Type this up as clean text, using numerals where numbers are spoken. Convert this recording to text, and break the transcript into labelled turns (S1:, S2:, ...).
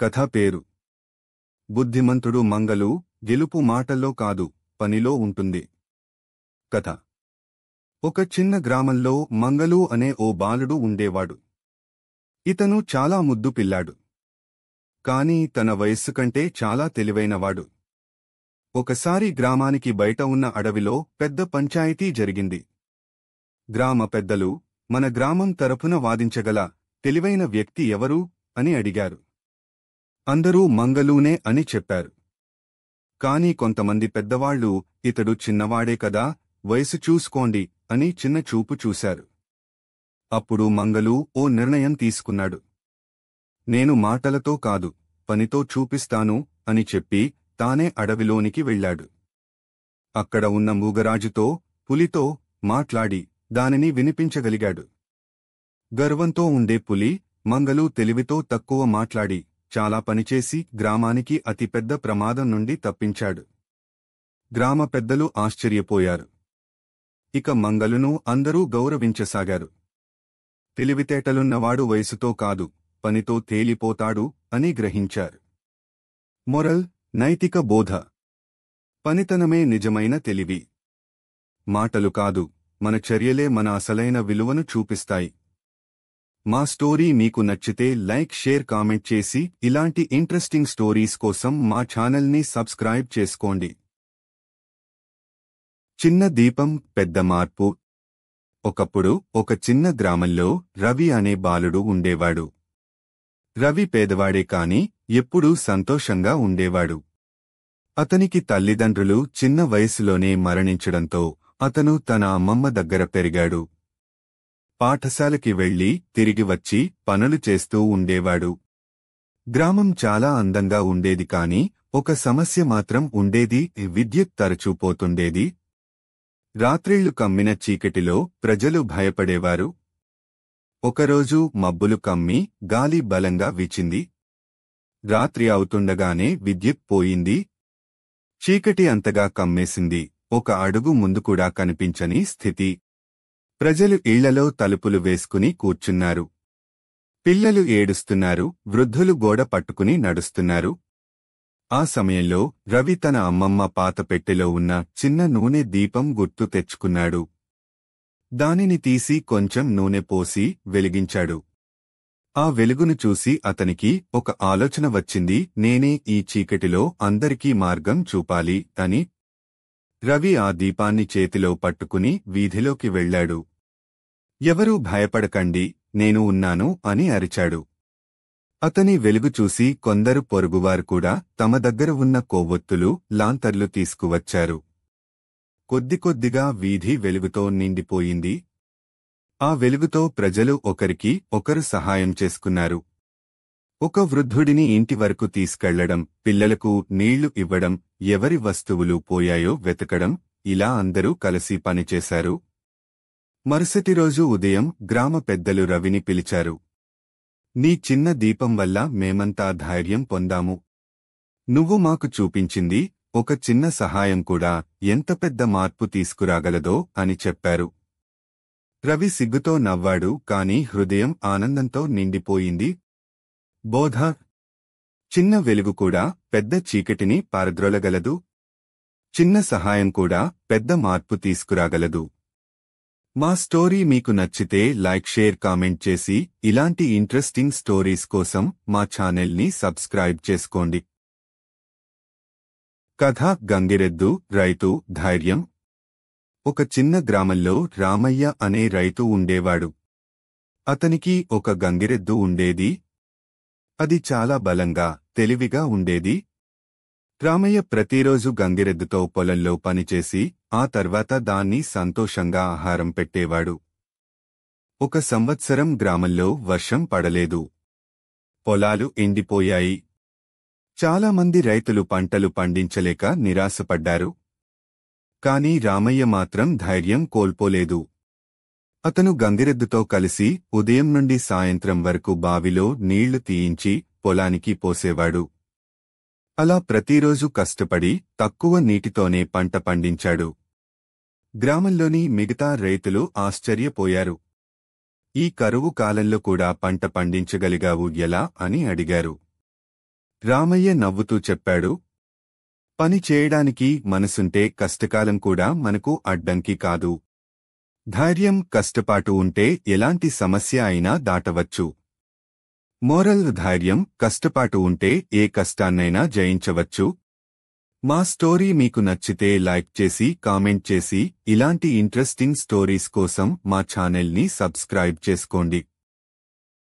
S1: కథ పేరు బుద్ధిమంతుడు మంగలు. గెలుపు మాటల్లో కాదు, పనిలో ఉంటుంది. కథ. ఒక చిన్న గ్రామంలో మంగలు అనే ఓ బాలుడు ఉండేవాడు. ఇతను చాలా ముద్దు పిల్లాడు. కాని తన వయస్సు కంటే చాలా తెలివైనవాడు. ఒకసారి గ్రామానికి బయట ఉన్న అడవిలో పెద్ద పంచాయతీ జరిగింది. గ్రామ పెద్దలు, మన గ్రామం తరపున వాదించగల తెలివైన వ్యక్తి ఎవరు అని అడిగారు. అందరూ మంగలూనే అని చెప్పారు. కాని కొంతమంది పెద్దవాళ్లు, ఇతడు చిన్నవాడే కదా, వయసు చూసుకోండి అని చిన్న చూపు చూశారు. అప్పుడు మంగలు ఓ నిర్ణయం తీసుకున్నాడు. నేను మాటలతో కాదు, పనితో చూపిస్తాను అని చెప్పి తానే అడవిలోనికి వెళ్ళాడు. అక్కడ ఉన్న మూగరాజుతో, పులితో మాట్లాడి దానిని వినిపించగలిగాడు. గర్వంతో ఉండే పులి, మంగలు తెలివితో తక్కువ మాట్లాడి చాలా పనిచేసి గ్రామానికి అతిపెద్ద ప్రమాదం నుండి తప్పించాడు. గ్రామ పెద్దలు ఆశ్చర్యపోయారు. ఇక మంగలును అందరూ గౌరవించసాగారు. తెలివితేటలున్నవాడు వయసుతో కాదు, పనితో తేలిపోతాడు అని గ్రహించారు. మొరల్, నైతిక బోధ. పనితనమే నిజమైన తెలివి. మాటలు కాదు, మన చర్యలే మన అసలైన విలువను చూపిస్తాయి. మా స్టోరీ మీకు నచ్చితే లైక్, షేర్, కామెంట్ చేసి ఇలాంటి ఇంట్రెస్టింగ్ స్టోరీస్ కోసం మా ఛానల్ని సబ్స్క్రైబ్ చేసుకోండి. చిన్న దీపం, పెద్ద మార్పు. ఒకప్పుడు ఒక చిన్న గ్రామంలో రవి అనే బాలుడు ఉండేవాడు. రవి పేదవాడే కాని ఎప్పుడూ సంతోషంగా ఉండేవాడు. అతనికి తల్లిదండ్రులు చిన్న వయసులోనే మరణించడంతో అతను తన అమ్మమ్మ దగ్గర పెరిగాడు. పాఠశాలకి వెళ్లి తిరిగి వచ్చి పనులు చేస్తూ ఉండేవాడు. గ్రామం చాలా అందంగా ఉండేది కాని ఒక సమస్య మాత్రం ఉండేది. విద్యుత్ తరచూ పోతుండేది. రాత్రిళ్లు కమ్మిన చీకటిలో ప్రజలు భయపడేవారు. ఒకరోజు మబ్బులు కమ్మి గాలి బలంగా వీచింది. రాత్రి అవుతుండగానే విద్యుత్ పోయింది. చీకటి అంతగా కమ్మేసింది. ఒక అడుగు ముందు కూడా కనిపించని స్థితి. ప్రజలు ఇళ్లలో తలుపులు వేసుకుని కూర్చున్నారు. పిల్లలు ఏడుస్తున్నారు. వృద్ధులు గోడ పట్టుకుని నడుస్తున్నారు. ఆ సమయంలో రవి తన అమ్మమ్మ పాత పెట్టెలో ఉన్న చిన్న నూనె దీపం గుర్తు తెచ్చుకున్నాడు. దానిని తీసి కొంచెం నూనె పోసి వెలిగించాడు. ఆ వెలుగును చూసి అతనికి ఒక ఆలోచన వచ్చింది. నేనే ఈ చీకటిలో అందరికీ మార్గం చూపాలి అని. రవి ఆ దీపాన్ని చేతిలో పట్టుకుని వీధిలోకి వెళ్లాడు. ఎవరూ భయపడకండి, నేను ఉన్నాను అని అరిచాడు. అతని వెలుగు చూసి కొందరు పొరుగువారు కూడా తమ దగ్గర ఉన్న కొవ్వొత్తులు, లాంతర్లు తీసుకువచ్చారు. కొద్దికొద్దిగా వీధి వెలుగుతో నిండిపోయింది. ఆ వెలుగుతో ప్రజలు ఒకరికి ఒకరు సహాయం చేసుకున్నారు. ఒక వృద్ధుడిని ఇంటి వరకు తీసుకెళ్లడం, పిల్లలకు నీళ్లు ఇవ్వడం, ఎవరి వస్తువులు పోయాయో వెతకడం, ఇలా అందరూ కలిసి పనిచేశారు. మరుసటి రోజు ఉదయం గ్రామ పెద్దలు రవిని పిలిచారు. నీ చిన్న దీపం వల్ల మేమంతా ధైర్యం పొందాము. నువ్వు మాకు చూపించింది ఒక చిన్న సహాయం కూడా ఎంత పెద్ద మార్పు తీసుకురాగలదో అని చెప్పారు. రవి సిగ్గుతో నవ్వాడు, కాని హృదయం ఆనందంతో నిండిపోయింది. బోధ. చిన్న వెలుగు కూడా పెద్ద చీకటిని పారద్రోలగలదు. చిన్న సహాయం కూడా పెద్ద మార్పు తీసుకురాగలదు. మా స్టోరీ మీకు నచ్చితే లైక్, షేర్, కామెంట్ చేసి ఇలాంటి ఇంట్రెస్టింగ్ స్టోరీస్ కోసం మా ఛానల్ని సబ్స్క్రైబ్ చేసుకోండి. కథ. గంగిరెద్దు, రైతు, ధైర్యం. ఒక చిన్న గ్రామంలో రామయ్య అనే రైతు ఉండేవాడు. అతనికి ఒక గంగిరెద్దు ఉండేది. అది చాలా బలంగా, తెలివిగా ఉండేది. రామయ్య ప్రతిరోజు గంగిరెద్దుతో పొలంలో పనిచేసి ఆ తర్వాత దాన్ని సంతోషంగా ఆహారం పెట్టేవాడు. ఒక సంవత్సరం గ్రామంలో వర్షం పడలేదు. పొలాలు ఎండిపోయాయి. చాలామంది రైతులు పంటలు పండించలేక నిరాశపడ్డారు. కాని రామయ్య మాత్రం ధైర్యం కోల్పోలేదు. అతను గంగిరెద్దుతో కలిసి ఉదయం నుండి సాయంత్రం వరకు బావిలో నీళ్లు తీయించి పొలానికి పోసేవాడు. అలా ప్రతిరోజు కష్టపడి తక్కువ నీటితోనే పంట పండించాడు. గ్రామంలోని మిగతా రైతులు ఆశ్చర్యపోయారు. ఈ కరువు కాలంలో కూడా పంట పండించగలిగావు ఎలా అని అడిగారు. రామయ్య నవ్వుతూ చెప్పాడు. పని చేయడానికి మనసుంటే కష్టకాలం కూడా మనకు అడ్డంకి కాదు. ధైర్యం, కష్టపాటు ఉంటే ఎలాంటి సమస్య అయినా దాటవచ్చు. మోరల్: ధైర్యం, కష్టపాటు ఉంటే ఏ కష్టాన్నైనా జయించవచ్చు. మా స్టోరీ మీకు నచ్చితే లైక్ చేసి కామెంట్ చేసి ఇలాంటి ఇంట్రెస్టింగ్ స్టోరీస్ కోసం మా ఛానల్ని సబ్స్క్రైబ్ చేసుకోండి.